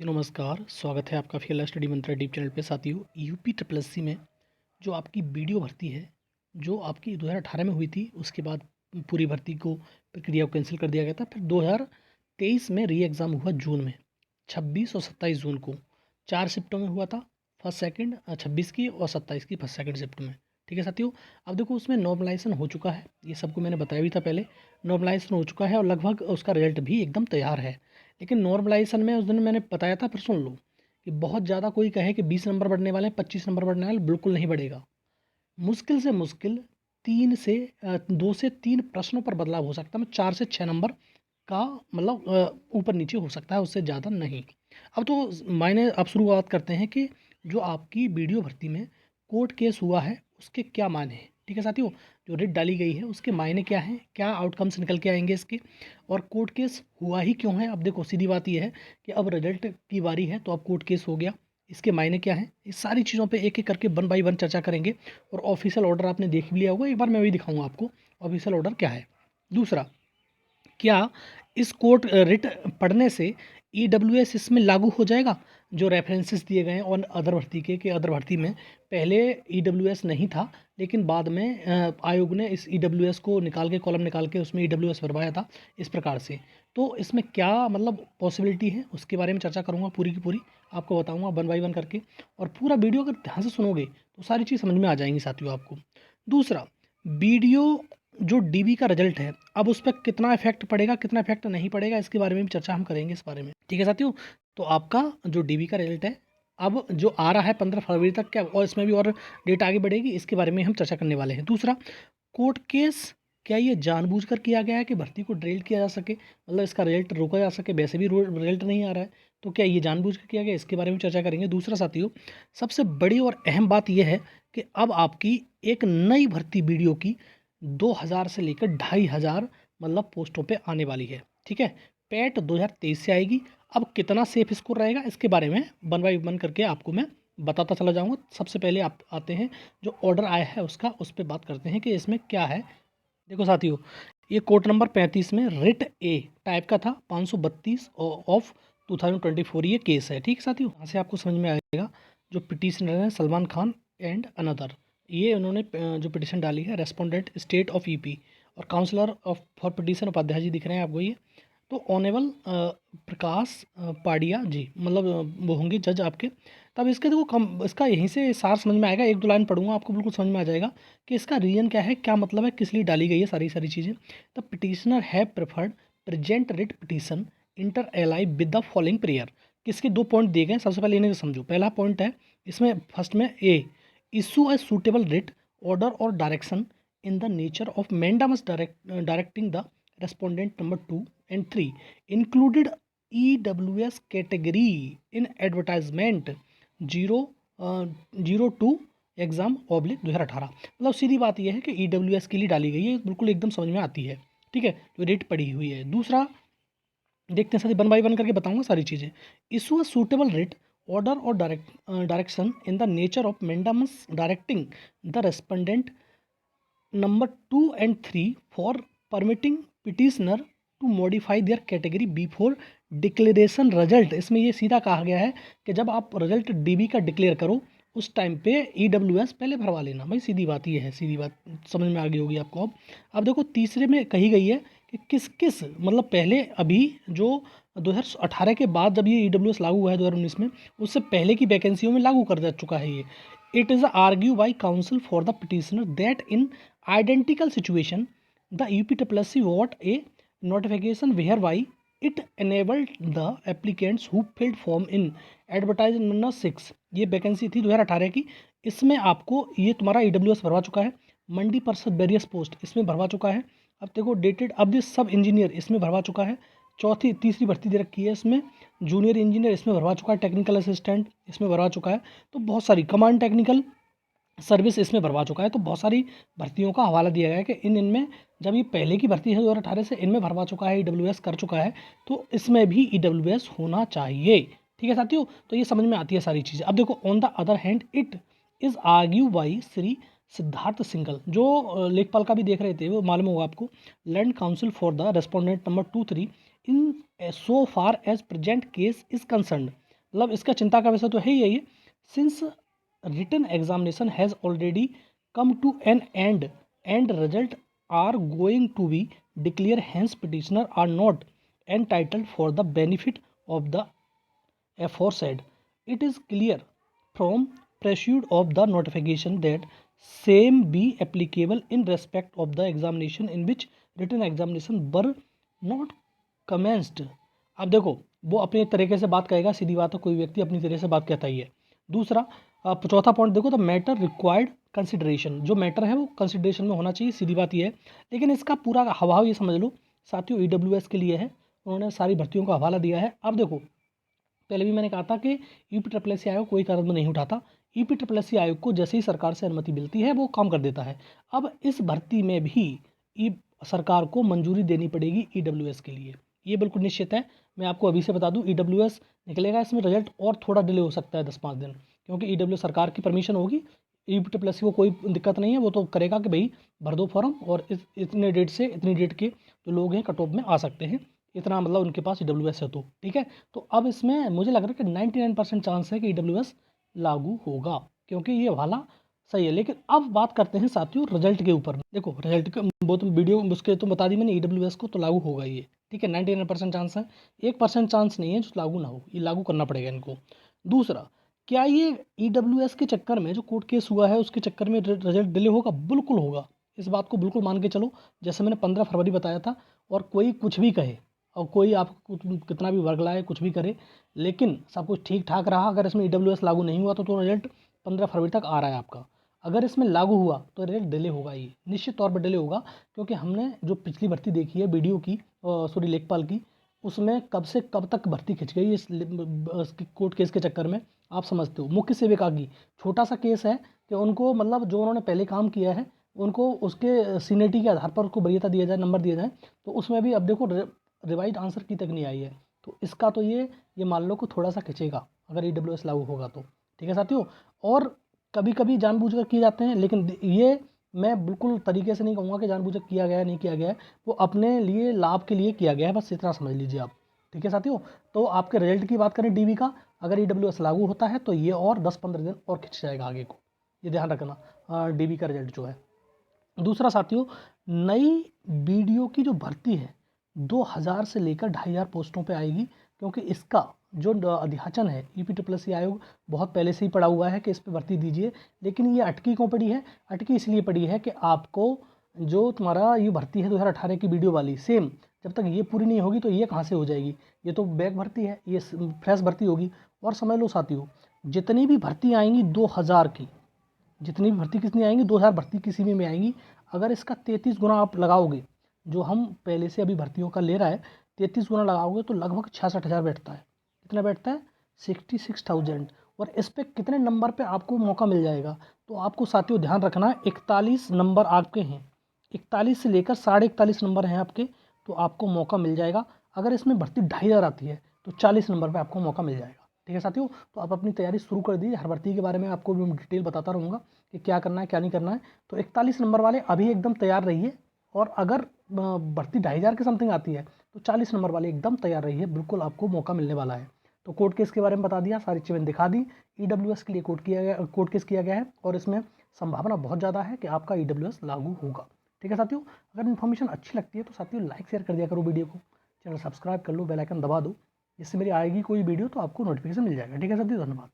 नमस्कार, स्वागत है आपका फील्ड स्टडी मंत्रा डीप चैनल पे। साथियों, यूपी ट्रिपल एससी में जो आपकी वीडियो भर्ती है, जो आपकी 2018 में हुई थी, उसके बाद पूरी भर्ती को प्रक्रिया को कैंसिल कर दिया गया था। फिर 2023 में री एग्ज़ाम हुआ जून में, 26 और 27 जून को। 4 शिफ्टों में हुआ था, फर्स्ट सेकंड 26 की और 27 की फर्स्ट सेकंड शिफ्ट में। ठीक है साथियों, अब देखो उसमें नॉर्मलाइजेशन हो चुका है, ये सबको मैंने बताया भी था पहले। नॉर्मलाइजेशन हो चुका है और लगभग उसका रिजल्ट भी एकदम तैयार है। लेकिन नॉर्मलाइजेशन में उस दिन मैंने बताया था, फिर सुन लो कि बहुत ज़्यादा कोई कहे कि 20 नंबर बढ़ने वाले हैं, 25 नंबर बढ़ने वाले, बिल्कुल नहीं बढ़ेगा। मुश्किल से मुश्किल 2 से 3 प्रश्नों पर बदलाव हो सकता है। 4 से 6 नंबर का मतलब ऊपर नीचे हो सकता है, उससे ज़्यादा नहीं। अब तो मायने अब शुरुआत करते हैं कि जो आपकी वीडियो भर्ती में कोर्ट केस हुआ है उसके क्या मायने हैं। ठीक है साथियों, जो रिट डाली गई है उसके मायने क्या हैं, क्या आउटकम्स निकल के आएंगे इसके, और कोर्ट केस हुआ ही क्यों है। अब देखो सीधी बात यह है कि अब रिजल्ट की बारी है, तो अब कोर्ट केस हो गया, इसके मायने क्या हैं, इस सारी चीज़ों पे एक एक करके 1 बाय 1 चर्चा करेंगे। और ऑफिशियल ऑर्डर आपने देख भी लिया होगा, एक बार मैं वही दिखाऊंगा आपको ऑफिशियल ऑर्डर क्या है। दूसरा, क्या इस कोर्ट रिट पढ़ने से ईडब्ल्यूएस इसमें लागू हो जाएगा। जो रेफरेंसेस दिए गए हैं और अदर भर्ती के कि अदर भर्ती में पहले ईडब्ल्यूएस नहीं था, लेकिन बाद में आयोग ने इस ईडब्ल्यूएस को निकाल के, कॉलम निकाल के उसमें ईडब्ल्यूएस भरवाया था इस प्रकार से। तो इसमें क्या मतलब पॉसिबिलिटी है, उसके बारे में चर्चा करूँगा, पूरी की पूरी आपको बताऊँगा 1 बाय 1 करके। और पूरा वीडियो अगर ध्यान से सुनोगे तो सारी चीज़ समझ में आ जाएंगी साथियों आपको। दूसरा, वीडियो जो डीबी का रिजल्ट है, अब उस पर कितना इफेक्ट पड़ेगा, कितना इफेक्ट नहीं पड़ेगा, इसके बारे में भी चर्चा हम करेंगे इस बारे में। ठीक है साथियों, तो आपका जो डीबी का रिजल्ट है अब जो आ रहा है 15 फरवरी तक, क्या और इसमें भी और डेट आगे बढ़ेगी, इसके बारे में हम चर्चा करने वाले हैं। दूसरा, कोर्ट केस क्या ये जानबूझकर किया गया है कि भर्ती को ड्रिल किया जा सके, मतलब इसका रिजल्ट रोका जा सके, वैसे भी रिजल्ट नहीं आ रहा है, तो क्या ये जानबूझकर किया गया, इसके बारे में चर्चा करेंगे। दूसरा साथियों, सबसे बड़ी और अहम बात यह है कि अब आपकी एक नई भर्ती वीडियो की 2000 से लेकर 2500 मतलब पोस्टों पे आने वाली है। ठीक है, पैट 2023 से आएगी। अब कितना सेफ स्कोर रहेगा, इसके बारे में 1 बाय 1 करके आपको मैं बताता चला जाऊंगा। सबसे पहले आप आते हैं जो ऑर्डर आया है उसका, उस पर बात करते हैं कि इसमें क्या है। देखो साथियों, ये कोर्ट नंबर 35 में रिट ए टाइप का था, 532 ऑफ 2024 ये केस है। ठीक साथियों, यहाँ से आपको समझ में आएगा जो पिटिशनर है सलमान खान एंड अनदर, ये उन्होंने जो पिटिशन डाली है, रेस्पोंडेंट स्टेट ऑफ ईपी और counsellor of for petition Upadhyay ji दिख रहे हैं आपको ये। तो ऑनेबल प्रकाश पाडिया जी, मतलब वो होंगे जज आपके। तब इसके देखो कम, इसका यहीं से सार समझ में आएगा, 1-2 लाइन पढ़ूंगा आपको बिल्कुल समझ में आ जाएगा कि इसका रीजन क्या है, क्या मतलब है, किस लिए डाली गई है सारी सारी चीज़ें। The petitioner have preferred present writ petition inter ally with the following prayer. किसके 2 पॉइंट दिए गए, सबसे पहले इन्हें समझो। पहला पॉइंट है इसमें फर्स्ट में A, issue a suitable writ order और direction in the nature of mandamus directing the respondent number 2 and 3 included EWS category in advertisement 02 exam oblique 2018। मतलब सीधी बात यह है कि EWS के लिए डाली गई है, बिल्कुल एकदम समझ में आती है। ठीक है, जो रेट पड़ी हुई है। दूसरा देखते हैं साथ ही 1 बाय 1 करके बताऊंगा सारी चीज़ें। Issue a suitable writ order और direction in the nature of mandamus directing the respondent number 2 and 3 for permitting petitioner to modify their category before declaration result. इसमें ये सीधा कहा गया है कि जब आप रिजल्ट डीबी का डिक्लेयर करो उस टाइम पे ईडब्ल्यूएस पहले भरवा लेना। भाई सीधी बात ये है, सीधी बात समझ में आ गई होगी आपको। अब देखो तीसरे में कही गई है कि किस किस मतलब पहले अभी जो 2018 के बाद जब ये ईडब्ल्यूएस लागू हुआ है 2019 में, उससे पहले की वैकेंसियों में लागू कर जा चुका है ये। It is argue by council for the petitioner that in identical situation the UPSSC wrote a notification whereby it enabled the applicants who filled form in advertisement number 6, ये वैकेंसी थी 2018 की। इसमें आपको ये तुम्हारा EWS भरवा चुका है, मंडी परिषद वेरियस पोस्ट इसमें भरवा चुका है। अब देखो डेटेड अब दिस सब इंजीनियर इसमें भरवा चुका है। तीसरी भर्ती दे रखी है इसमें, जूनियर इंजीनियर इसमें भरवा चुका है, टेक्निकल असिस्टेंट इसमें भरवा चुका है। तो बहुत सारी कमांड टेक्निकल सर्विस इसमें भरवा चुका है। तो बहुत सारी भर्तियों का हवाला दिया गया है कि इनमें जब ये पहले की भर्ती है 2018 से, इनमें भरवा चुका है, EWS कर चुका है, तो इसमें भी EWS होना चाहिए। ठीक है साथियों, तो ये समझ में आती है सारी चीज़ें। अब देखो on the other hand it is argue by Shri Siddharth Singhal, जो लेखपाल का भी देख रहे थे, वो मालूम होगा आपको, learned counsel for the respondent number 2-3 in so far as present case is concern. मतलब इसका चिंता का विषय तो है ही यही है। Since written examination has already come to an end and result are going to be declared, hence petitioner are not entitled for the benefit of the aforesaid. It is clear from pursuit of the notification that same be applicable in respect of the examination in which written examination were not commenced. अब देखो वो अपने तरीके से बात कहेगा, सीधी बात है, कोई व्यक्ति अपनी तरह से बात कहता ही है। दूसरा चौथा पॉइंट देखो, द मैटर रिक्वायर्ड कंसिडरेशन, जो मैटर है वो कंसिडरेशन में होना चाहिए, सीधी बात ये है। लेकिन इसका पूरा हवाव ये समझ लो साथियों ईडब्ल्यूएस के लिए है, उन्होंने सारी भर्तियों का हवाला दिया है। अब देखो पहले भी मैंने कहा था कि यूपी ट्रिपल एस सी आयोग कोई कदम नहीं उठाता, यूपी ट्रिपल एस सी आयोग को जैसे ही सरकार से अनुमति मिलती है वो काम कर देता है। अब इस भर्ती में भी सरकार को मंजूरी देनी पड़ेगी ईडब्ल्यूएस के लिए, ये बिल्कुल निश्चित है। मैं आपको अभी से बता दूं ईडब्ल्यूएस निकलेगा, इसमें रिजल्ट और थोड़ा डिले हो सकता है 10-5 दिन, क्योंकि ईडब्ल्यू सरकार की परमिशन होगी, यूपी ट्रिपल एस सी को कोई दिक्कत नहीं है, वो तो करेगा कि भाई भर दो फॉर्म और इतने डेट से इतनी डेट के जो लोग हैं कट ऑफ में आ सकते हैं, इतना मतलब उनके पास ईडब्ल्यूएस है तो ठीक है। तो अब इसमें मुझे लग रहा है कि 99% चांस है कि ईडब्ल्यूएस लागू होगा, क्योंकि ये वाला सही है। लेकिन अब बात करते हैं साथियों रिजल्ट के ऊपर। देखो रिजल्ट के वो तो वीडियो उसके तो बता दी मैंने, ईडब्ल्यूएस को तो लागू होगा ये, ठीक है, 99% चांस है, 1% चांस नहीं है जो लागू ना हो, ये लागू करना पड़ेगा इनको। दूसरा, क्या ये ईडब्ल्यूएस के चक्कर में जो कोर्ट केस हुआ है उसके चक्कर में रिजल्ट डिले होगा? बिल्कुल होगा, इस बात को बिल्कुल मान के चलो। जैसे मैंने 15 फरवरी बताया था, और कोई कुछ भी कहे और कोई आपको कितना भी वर्गलाए कुछ भी करे, लेकिन सब कुछ ठीक ठाक रहा, अगर इसमें ईडब्ल्यूएस लागू नहीं हुआ तो रिजल्ट 15 फरवरी तक आ रहा है आपका। अगर इसमें लागू हुआ तो रिजल्ट डिले होगा, ये निश्चित तौर पर डिले होगा, क्योंकि हमने जो पिछली भर्ती देखी है वीडियो की, सॉरी लेखपाल की, उसमें कब से कब तक भर्ती खिंच गई इस कोर्ट केस के चक्कर में। आप समझते हो, मुख्य सेविका की छोटा सा केस है कि उनको मतलब जो उन्होंने पहले काम किया है उनको उसके सीनियरिटी के आधार पर उसको वरीयता दिया जाए, नंबर दिया जाए, तो उसमें भी अब देखो रिवाइज आंसर की तक नहीं आई है, तो इसका तो ये मान लो कि थोड़ा सा खिंचेगा अगर ईडब्ल्यूएस लागू होगा तो, ठीक है साथियों। और कभी कभी जानबूझकर किए जाते हैं, लेकिन ये मैं बिल्कुल तरीके से नहीं कहूँगा कि जानबूझकर किया गया है, नहीं किया गया है, वो अपने लिए लाभ के लिए किया गया है, बस इतना समझ लीजिए आप, ठीक है साथियों। तो आपके रिजल्ट की बात करें डीबी का, अगर ईडब्ल्यूएस लागू होता है तो ये और 10-15 दिन और खिंच जाएगा आगे को, ये ध्यान रखना डीबी का रिजल्ट जो है। दूसरा साथियों, नई बीडीओ की जो भर्ती है 2000 से लेकर 2500 पोस्टों पे आएगी, क्योंकि इसका जो अध्याचन है यूपी ट्रिपल एस सी आयोग बहुत पहले से ही पड़ा हुआ है कि इस पर भर्ती दीजिए, लेकिन ये अटकी क्यों पड़ी है? अटकी इसलिए पड़ी है कि आपको जो तुम्हारा ये भर्ती है 2018 की वीडियो वाली सेम, जब तक ये पूरी नहीं होगी तो ये कहाँ से हो जाएगी, ये तो बैक भर्ती है, ये फ्रेश भर्ती होगी। और समझ लो साथियों, जितनी भी भर्ती आएंगी 2000 की, जितनी भी भर्ती कितनी आएंगी 2000 भर्ती किसी में आएंगी, अगर इसका 33 गुना आप लगाओगे, जो हम पहले से अभी भर्तियों का ले रहा है 33 गुना लगाओगे तो लगभग 66,000 बैठता है। कितना बैठता है? 66,000। और इस पर कितने नंबर पे आपको मौका मिल जाएगा? तो आपको साथियों ध्यान रखना है 41 नंबर आपके हैं, 41 से लेकर 41.5 नंबर हैं आपके, तो आपको मौका मिल जाएगा। अगर इसमें भर्ती 2,500 आती है तो 40 नंबर पर आपको मौका मिल जाएगा, ठीक है साथियों। तो आप अपनी तैयारी शुरू कर दीजिए, हर भर्ती के बारे में आपको भी मैं डिटेल बताता रहूँगा कि क्या करना है क्या नहीं करना है। तो 41 नंबर वाले अभी एकदम तैयार रहिए, और अगर भर्ती 2,500 के समथिंग आती है तो 40 नंबर वाले एकदम तैयार रहिए, बिल्कुल आपको मौका मिलने वाला है। तो कोर्ट केस के बारे में बता दिया, सारी चीज़ें दिखा दी, ईडब्ल्यूएस के लिए कोर्ट केस किया गया है, और इसमें संभावना बहुत ज़्यादा है कि आपका ईडब्ल्यूएस लागू होगा, ठीक है साथियों। अगर इन्फॉर्मेशन अच्छी लगती है तो साथियों लाइक शेयर कर दिया करो वीडियो को, चैनल सब्सक्राइब कर लो, बेल आइकन दबा दो, जिससे मेरी आएगी कोई वीडियो तो आपको नोटिफिकेशन मिल जाएगा, ठीक है साथियों, धन्यवाद।